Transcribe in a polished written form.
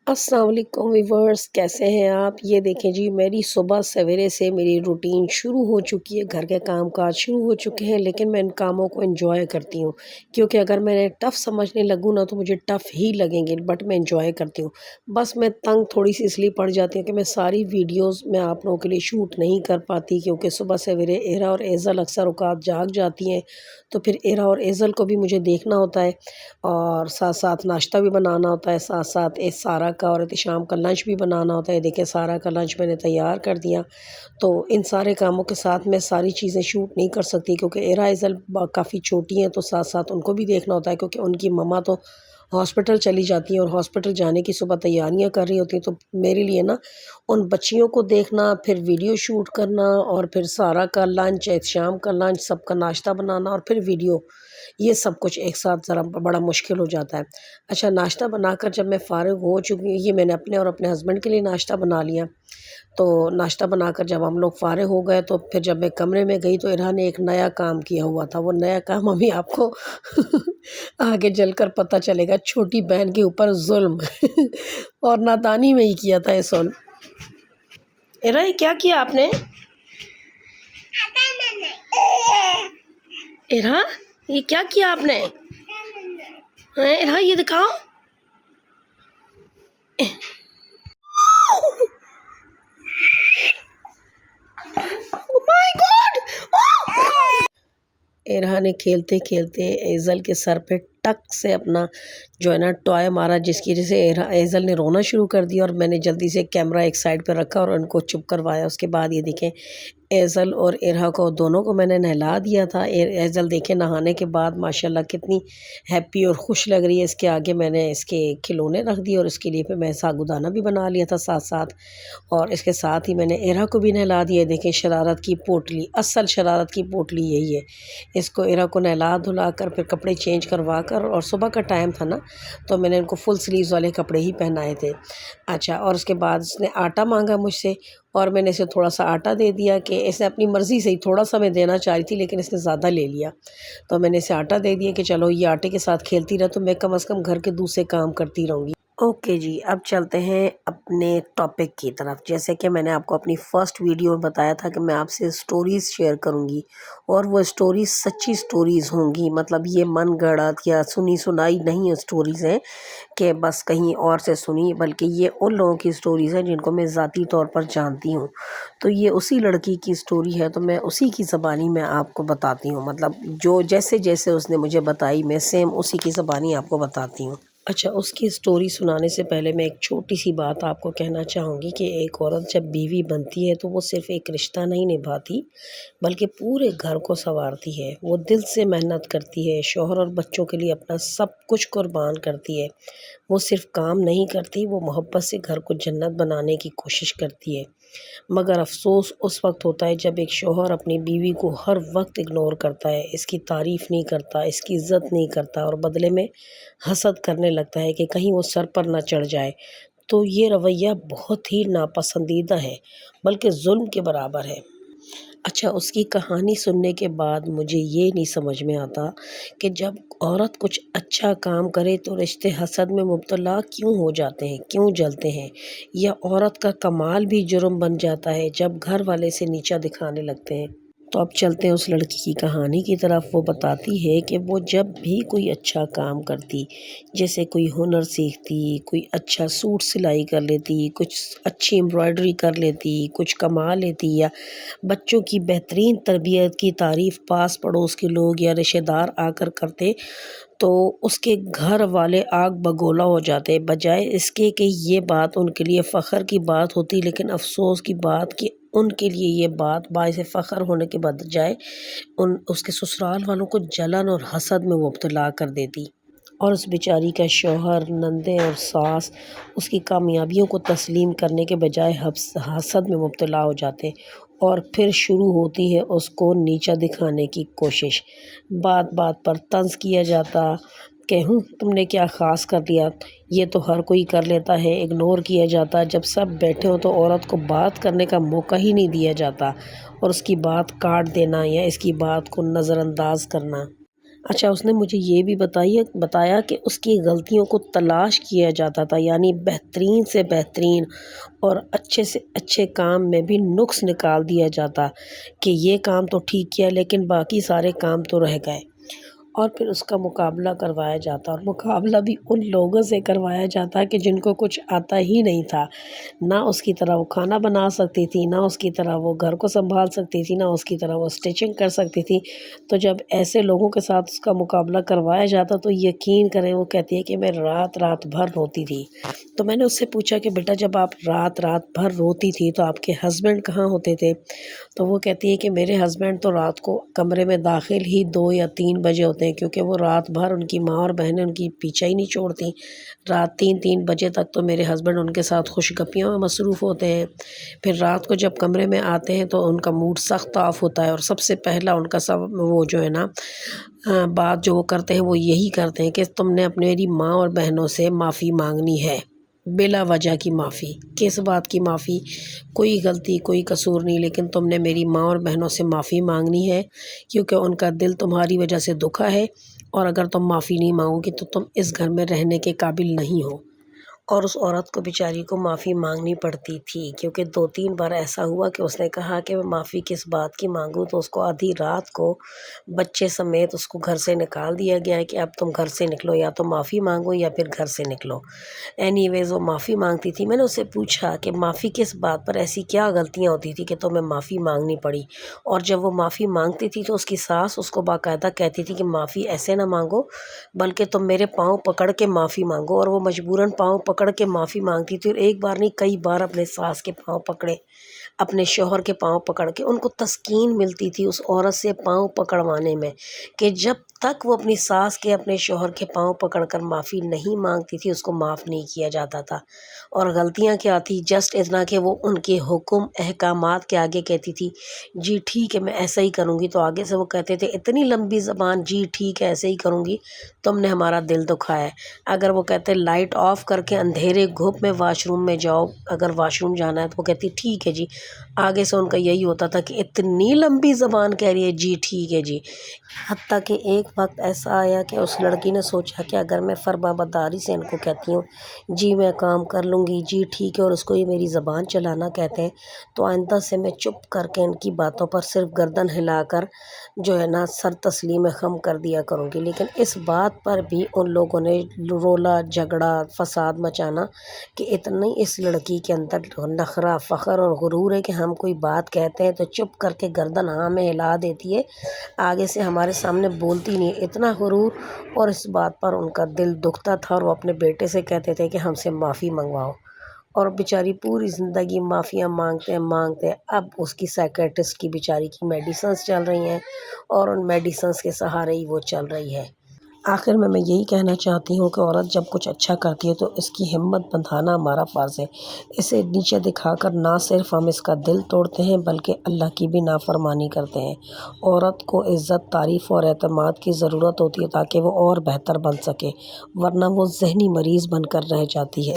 السلام علیکم ویورس، کیسے ہیں آپ؟ یہ دیکھیں جی، میری صبح سویرے سے میری روٹین شروع ہو چکی ہے، گھر کے کام کاج شروع ہو چکے ہیں، لیکن میں ان کاموں کو انجوائے کرتی ہوں، کیونکہ اگر میں ٹف سمجھنے لگوں نا تو مجھے ٹف ہی لگیں گے، بٹ میں انجوائے کرتی ہوں۔ بس میں تنگ تھوڑی سی اس لیے پڑ جاتی ہوں کہ میں ساری ویڈیوز میں آپ لوگوں کے لیے شوٹ نہیں کر پاتی، کیونکہ صبح سویرے ایرا اور ایزل اکثر اوقات جاگ جاتی ہیں، تو پھر ایرا اور ایزل کو بھی مجھے دیکھنا ہوتا ہے، اور ساتھ ساتھ ناشتہ بھی بنانا ہوتا ہے، ساتھ ساتھ سارہ کا اور احتشام کا لنچ بھی بنانا ہوتا ہے۔ دیکھیں سارہ کا لنچ میں نے تیار کر دیا، تو ان سارے کاموں کے ساتھ میں ساری چیزیں شوٹ نہیں کر سکتی، کیونکہ ایرا ایزل کافی چھوٹی ہیں، تو ساتھ ساتھ ان کو بھی دیکھنا ہوتا ہے، کیونکہ ان کی مما تو ہاسپٹل چلی جاتی ہیں اور ہاسپٹل جانے کی صبح تیاریاں کر رہی ہوتی ہیں، تو میرے لیے نا ان بچیوں کو دیکھنا، پھر ویڈیو شوٹ کرنا، اور پھر سارہ کا لنچ، احتشام کا لنچ، سب کا ناشتہ بنانا، اور پھر ویڈیو، یہ سب کچھ ایک ساتھ ذرا بڑا مشکل ہو جاتا ہے۔ اچھا، ناشتہ بنا کر جب میں فارغ ہو چکی ہوں، یہ میں نے اپنے اور اپنے ہسبینڈ کے لیے ناشتہ بنا لیا، تو ناشتہ بنا کر جب ہم لوگ فارغ ہو گئے تو پھر جب میں کمرے میں گئی تو ارہا نے ایک نیا کام کیا ہوا تھا۔ وہ نیا کام ابھی آپ کو آگے چل کر پتہ چلے گا۔ چھوٹی بہن کے اوپر ظلم اور نادانی میں ہی کیا تھا یہ ظلم۔ ارہا یہ کیا آپ نے؟ ارہا یہ کیا آپ نے؟ ارہا یہ دکھاؤ۔ ارہا نے کھیلتے کھیلتے ایزل کے سر پہ ٹک سے اپنا جو ہے نا ٹوائے مارا، جس کی وجہ سے ایزل نے رونا شروع کر دیا، اور میں نے جلدی سے کیمرہ ایک سائڈ پہ رکھا اور ان کو چپ کروایا۔ اس کے بعد یہ دیکھیں ایزل اور ارہا کو دونوں کو میں نے نہلا دیا تھا۔ ایزل دیکھیں نہانے کے بعد ماشاءاللہ کتنی ہیپی اور خوش لگ رہی ہے۔ اس کے آگے میں نے اس کے کھلونے رکھ دیے، اور اس کے لیے پھر میں ساگودانہ بھی بنا لیا تھا ساتھ ساتھ، اور اس کے ساتھ ہی میں نے ارہا کو بھی نہلا دیا۔ دیکھیں شرارت کی پوٹلی، اصل شرارت کی پوٹلی یہی ہے۔ اس کو ارہا کو نہلا دھلا کر پھر کپڑے چینج کروا کر، اور صبح کا ٹائم تھا نا تو میں نے ان کو فل سلیوز والے کپڑے ہی پہنائے تھے۔ اچھا، اور اس کے بعد اس نے آٹا مانگا مجھ سے، اور میں نے اسے تھوڑا سا آٹا دے دیا، کہ اس نے اپنی مرضی سے ہی تھوڑا سا میں دینا چاہ رہی تھی، لیکن اس نے زیادہ لے لیا، تو میں نے اسے آٹا دے دیا کہ چلو یہ آٹے کے ساتھ کھیلتی رہ تو میں کم از کم گھر کے دوسرے کام کرتی رہوں گی۔ اوکے جی، اب چلتے ہیں اپنے ٹاپک کی طرف۔ جیسے کہ میں نے آپ کو اپنی فرسٹ ویڈیو میں بتایا تھا کہ میں آپ سے سٹوریز شیئر کروں گی، اور وہ سٹوریز سچی سٹوریز ہوں گی، مطلب یہ من گڑت یا سنی سنائی نہیں سٹوریز ہیں کہ بس کہیں اور سے سنی، بلکہ یہ ان لوگوں کی سٹوریز ہیں جن کو میں ذاتی طور پر جانتی ہوں۔ تو یہ اسی لڑکی کی سٹوری ہے، تو میں اسی کی زبانی میں آپ کو بتاتی ہوں، مطلب جو جیسے جیسے اس نے مجھے بتائی میں سیم اسی کی زبانی آپ کو بتاتی ہوں۔ اچھا، اس کی سٹوری سنانے سے پہلے میں ایک چھوٹی سی بات آپ کو کہنا چاہوں گی، کہ ایک عورت جب بیوی بنتی ہے تو وہ صرف ایک رشتہ نہیں نبھاتی، بلکہ پورے گھر کو سنوارتی ہے۔ وہ دل سے محنت کرتی ہے، شوہر اور بچوں کے لیے اپنا سب کچھ قربان کرتی ہے۔ وہ صرف کام نہیں کرتی، وہ محبت سے گھر کو جنت بنانے کی کوشش کرتی ہے۔ مگر افسوس اس وقت ہوتا ہے جب ایک شوہر اپنی بیوی کو ہر وقت اگنور کرتا ہے، اس کی تعریف نہیں کرتا، اس کی عزت نہیں کرتا، اور بدلے میں حسد کرنے لگتا ہے کہ کہیں وہ سر پر نہ چڑھ جائے، تو یہ رویہ بہت ہی ناپسندیدہ ہے، بلکہ ظلم کے برابر ہے۔ اچھا، اس کی کہانی سننے کے بعد مجھے یہ نہیں سمجھ میں آتا کہ جب عورت کچھ اچھا کام کرے تو رشتے حسد میں مبتلا کیوں ہو جاتے ہیں، کیوں جلتے ہیں، یا عورت کا کمال بھی جرم بن جاتا ہے جب گھر والے سے نیچا دکھانے لگتے ہیں۔ تو اب چلتے ہیں اس لڑکی کی کہانی کی طرف۔ وہ بتاتی ہے کہ وہ جب بھی کوئی اچھا کام کرتی، جیسے کوئی ہنر سیکھتی، کوئی اچھا سوٹ سلائی کر لیتی، کچھ اچھی امبرائڈری کر لیتی، کچھ کما لیتی، یا بچوں کی بہترین تربیت کی تعریف پاس پڑوس کے لوگ یا رشتہ دار آ کر کرتے، تو اس کے گھر والے آگ بگولا ہو جاتے، بجائے اس کے کہ یہ بات ان کے لیے فخر کی بات ہوتی، لیکن افسوس کی بات کہ ان کے لیے یہ بات باعث فخر ہونے کے بجائے اس کے سسرال والوں کو جلن اور حسد میں مبتلا کر دیتی، اور اس بیچاری کا شوہر، نندیں اور ساس اس کی کامیابیوں کو تسلیم کرنے کے بجائے حسد میں مبتلا ہو جاتے، اور پھر شروع ہوتی ہے اس کو نیچا دکھانے کی کوشش۔ بات بات پر طنز کیا جاتا کہ تم نے کیا خاص کر دیا، یہ تو ہر کوئی کر لیتا ہے، اگنور کیا جاتا، جب سب بیٹھے ہوں تو عورت کو بات کرنے کا موقع ہی نہیں دیا جاتا، اور اس کی بات کاٹ دینا یا اس کی بات کو نظر انداز کرنا۔ اچھا اس نے مجھے یہ بھی بتایا کہ اس کی غلطیوں کو تلاش کیا جاتا تھا، یعنی بہترین سے بہترین اور اچھے سے اچھے کام میں بھی نقص نکال دیا جاتا کہ یہ کام تو ٹھیک کیا لیکن باقی سارے کام تو رہ گئے، اور پھر اس کا مقابلہ کروایا جاتا، اور مقابلہ بھی ان لوگوں سے کروایا جاتا کہ جن کو کچھ آتا ہی نہیں تھا، نہ اس کی طرح وہ کھانا بنا سکتی تھی، نہ اس کی طرح وہ گھر کو سنبھال سکتی تھی، نہ اس کی طرح وہ اسٹیچنگ کر سکتی تھی۔ تو جب ایسے لوگوں کے ساتھ اس کا مقابلہ کروایا جاتا تو یقین کریں وہ کہتی ہے کہ میں رات رات بھر روتی تھی۔ تو میں نے اس سے پوچھا کہ بیٹا جب آپ رات رات بھر روتی تھی تو آپ کے ہسبینڈ کہاں ہوتے تھے؟ تو وہ کہتی ہے کہ میرے ہسبینڈ تو رات کو کمرے میں داخل ہی 2 یا 3 بجے ہوتے ہیں، کیونکہ وہ رات بھر ان کی ماں اور بہنیں ان کی پیچھا ہی نہیں چھوڑتی، رات 3 بجے تک تو میرے ہسبینڈ ان کے ساتھ خوش گپیوں میں مصروف ہوتے ہیں۔ پھر رات کو جب کمرے میں آتے ہیں تو ان کا موڈ سخت آف ہوتا ہے، اور سب سے پہلا ان کا سب وہ جو ہے نا بات جو وہ کرتے ہیں وہ یہی کرتے ہیں کہ تم نے اپنے میری ماں اور بہنوں سے معافی مانگنی ہے، بلا وجہ کی معافی۔ کس بات کی معافی؟ کوئی غلطی کوئی قصور نہیں، لیکن تم نے میری ماں اور بہنوں سے معافی مانگنی ہے کیونکہ ان کا دل تمہاری وجہ سے دکھا ہے، اور اگر تم معافی نہیں مانگو گی تو تم اس گھر میں رہنے کے قابل نہیں ہو۔ اور اس عورت کو بیچاری کو معافی مانگنی پڑتی تھی، کیونکہ 2-3 بار ایسا ہوا کہ اس نے کہا کہ میں معافی کس بات کی مانگوں، تو اس کو آدھی رات کو بچے سمیت اس کو گھر سے نکال دیا گیا ہے کہ اب تم گھر سے نکلو، یا تو معافی مانگو یا پھر گھر سے نکلو۔ اینی ویز وہ معافی مانگتی تھی۔ میں نے اس سے پوچھا کہ معافی کس بات پر، ایسی کیا غلطیاں ہوتی تھی کہ تمہیں معافی مانگنی پڑی؟ اور جب وہ معافی مانگتی تھی تو اس کی ساس اس کو باقاعدہ کہتی تھی کہ معافی ایسے نہ مانگو بلکہ تم میرے پاؤں پکڑ کے معافی مانگو، اور وہ مجبوراً پاؤں پکڑ کے معافی مانگتی تھی، اور ایک بار نہیں کئی بار اپنے ساس کے پاؤں پکڑے، اپنے شوہر کے پاؤں پکڑ کے۔ ان کو تسکین ملتی تھی اس عورت سے پاؤں پکڑوانے میں کہ جب تک وہ اپنی ساس کے اپنے شوہر کے پاؤں پکڑ کر معافی نہیں مانگتی تھی اس کو معاف نہیں کیا جاتا تھا۔ اور غلطیاں کیا تھی؟ جسٹ اتنا کہ وہ ان کے حکم احکامات کے آگے کہتی تھی جی ٹھیک ہے میں ایسا ہی کروں گی، تو آگے سے وہ کہتے تھے اتنی لمبی زبان، جی ٹھیک ہے ایسے ہی کروں گی، تم نے ہمارا دل دکھایا ہے۔ اگر وہ کہتے لائٹ آف کر کے اندھیرے گھوپ میں واش روم میں جاؤ، اگر واش روم جانا ہے، تو وہ کہتی ٹھیک ہے جی، آگے سے ان کا یہی ہوتا تھا کہ اتنی لمبی زبان کہہ رہی ہے جی ٹھیک ہے جی۔ حتیٰ کہ ایک وقت ایسا آیا کہ اس لڑکی نے سوچا کہ اگر میں فرما برداری سے ان کو کہتی ہوں جی میں کام کر لوں گی، جی ٹھیک ہے، اور اس کو یہ میری زبان چلانا کہتے ہیں، تو آئندہ سے میں چپ کر کے ان کی باتوں پر صرف گردن ہلا کر جو ہے نا سر تسلیم خم کر دیا کروں گی۔ لیکن اس بات پر بھی ان لوگوں نے رولا جھگڑا فساد مچانا کہ اتنی اس لڑکی کے اندر نخرہ فخر اور غرور ہے کہ ہم کوئی بات کہتے ہیں تو چپ کر کے گردن ہاں میں ہلا دیتی ہے، آگے سے ہمارے سامنے بولتی نہیں ہے، اتنا غرور۔ اور اس بات پر ان کا دل دکھتا تھا، اور وہ اپنے بیٹے سے کہتے تھے کہ ہم سے معافی منگواؤ، اور بیچاری پوری زندگی معافیاں مانگتے اب اس کی سائیکیٹرسٹ کی بیچاری کی میڈیسنز چل رہی ہیں، اور ان میڈیسنز کے سہارے ہی وہ چل رہی ہے۔ آخر میں یہی کہنا چاہتی ہوں کہ عورت جب کچھ اچھا کرتی ہے تو اس کی ہمت بندھانا ہمارا فرض ہے، اسے نیچے دکھا کر نہ صرف ہم اس کا دل توڑتے ہیں بلکہ اللہ کی بھی نافرمانی کرتے ہیں۔ عورت کو عزت، تعریف اور اعتماد کی ضرورت ہوتی ہے تاکہ وہ اور بہتر بن سکے، ورنہ وہ ذہنی مریض بن کر رہ جاتی ہے۔